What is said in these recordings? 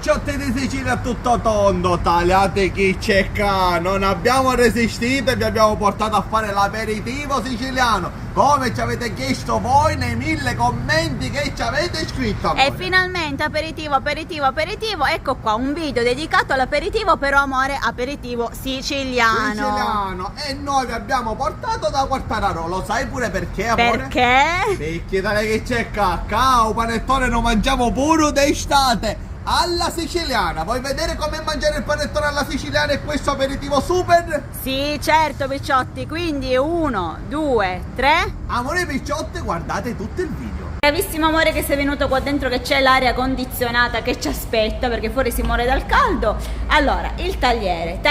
picciotti di Sicilia a tutto tondo, tagliate chi c'è qua. Non abbiamo resistito e vi abbiamo portato a fare l'aperitivo siciliano, come ci avete chiesto voi nei 1000 commenti che ci avete scritto, amore. E finalmente aperitivo, ecco qua un video dedicato all'aperitivo, però amore, aperitivo siciliano. E noi vi abbiamo portato da Quartararo. Lo sai pure perché, amore? Perché? Perché dai che c'è cacao, panettone lo mangiamo pure d'estate alla siciliana. Vuoi vedere come mangiare il panettone alla siciliana e questo aperitivo super? Sì, certo picciotti, quindi 1, 2, 3. Amore picciotte, guardate tutto il video. Bravissimo amore che sei venuto qua dentro, che c'è l'aria condizionata che ci aspetta perché fuori si muore dal caldo. Allora, il tagliere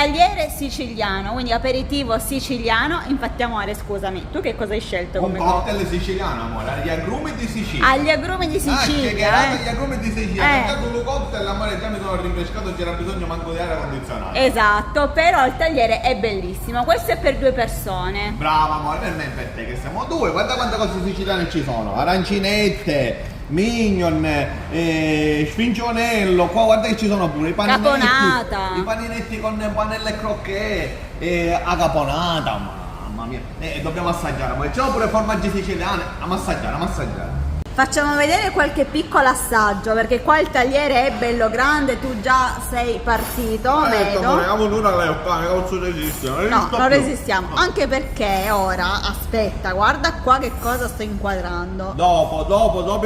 siciliano, quindi aperitivo siciliano. Infatti amore, scusami, tu che cosa hai scelto Un come cocktail siciliano, amore, agli agrumi di Sicilia. Agli agrumi di Sicilia, agli agrumi di Sicilia. Perché con un cocktail, amore, già mi sono rinfrescato, c'era bisogno manco di aria condizionata. Esatto, però il tagliere è bellissimo. Questo è per 2 persone. Brava amore, per me e per te che siamo 2. Guarda quante cose siciliane ci sono. Arancine, mignon, sfincionello, qua guarda che ci sono pure i paninetti, caponata, i paninetti con panelle e crocchè, a caponata, mamma mia, dobbiamo assaggiare, ma c'è pure formaggi siciliani, a assaggiare. Facciamo vedere qualche piccolo assaggio, perché qua il tagliere è bello grande, tu già sei partito, vedo. No, non resistiamo, anche perché ora, aspetta, guarda qua che cosa sto inquadrando. Dopo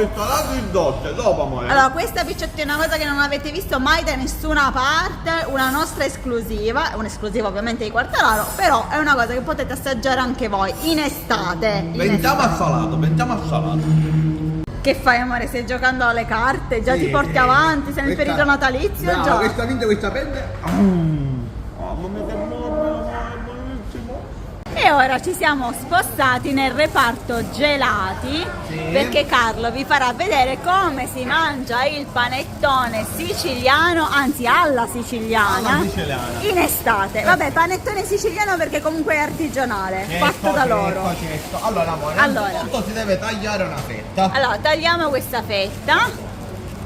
il salato il dolce, dopo amore. Allora, questa picciotti è una cosa che non avete visto mai da nessuna parte, una nostra esclusiva, un'esclusiva ovviamente di Quartararo, però è una cosa che potete assaggiare anche voi in estate. Pensiamo al salato. Che fai amore? Stai giocando alle carte? Già ti porti avanti? Sei nel periodo natalizio? No, già? questa vince, questa perde. Mamma mia che buonissimo. E ora ci siamo spostati nel reparto gelati, perché Carlo vi farà vedere come si mangia il panettone siciliano, anzi alla siciliana, in estate. Vabbè, panettone siciliano perché comunque è artigianale, fatto da loro. Allora amore, innanzitutto si deve tagliare una fetta. Allora, tagliamo questa fetta.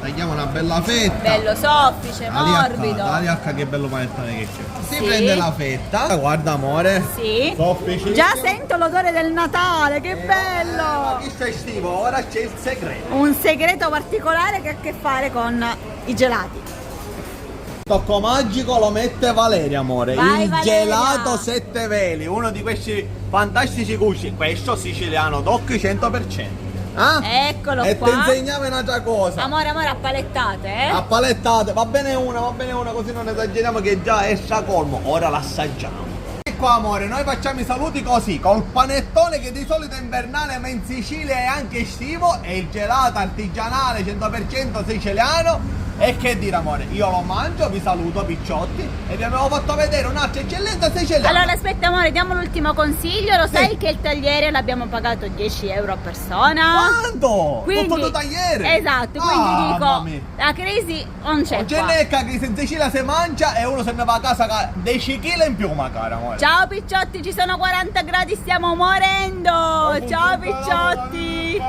Tagliamo una bella fetta. Bello soffice, morbido. Aliacca che bello panettone che c'è. Si Sì. prende la fetta. Guarda amore. Sì. Soffice. Già sento l'odore del Natale, che bello! Ma questo è estivo, ora c'è il segreto. Un segreto particolare che ha a che fare con i gelati. Tocco magico lo mette Valeria, amore. Vai, il Valeria. gelato 7 veli, uno di questi fantastici gusti. Questo siciliano, doc 100%. Ah? Eccolo e qua. ti insegniamo un'altra cosa. Amore, a palettate, A palettate, va bene una, così non esageriamo che già è stracolmo. Ora l'assaggiamo. E qua amore, noi facciamo i saluti così, col panettone che di solito è invernale ma in Sicilia è anche estivo, e il gelato artigianale 100% siciliano. E che dire amore, io lo mangio, vi saluto picciotti e vi abbiamo fatto vedere un'altra eccellenza siciliana. Allora aspetta amore, diamo l'ultimo consiglio, lo sai che il tagliere l'abbiamo pagato 10 euro a persona? Quanto? Quindi, tutto tagliere? esatto, quindi Mamma dico, mia. la crisi non c'è Non c'è qua. necca che in Sicilia si mangia e uno se ne va a casa 10 kg in più magari amore. Ciao picciotti, ci sono 40 gradi, stiamo morendo. Ciao picciotti.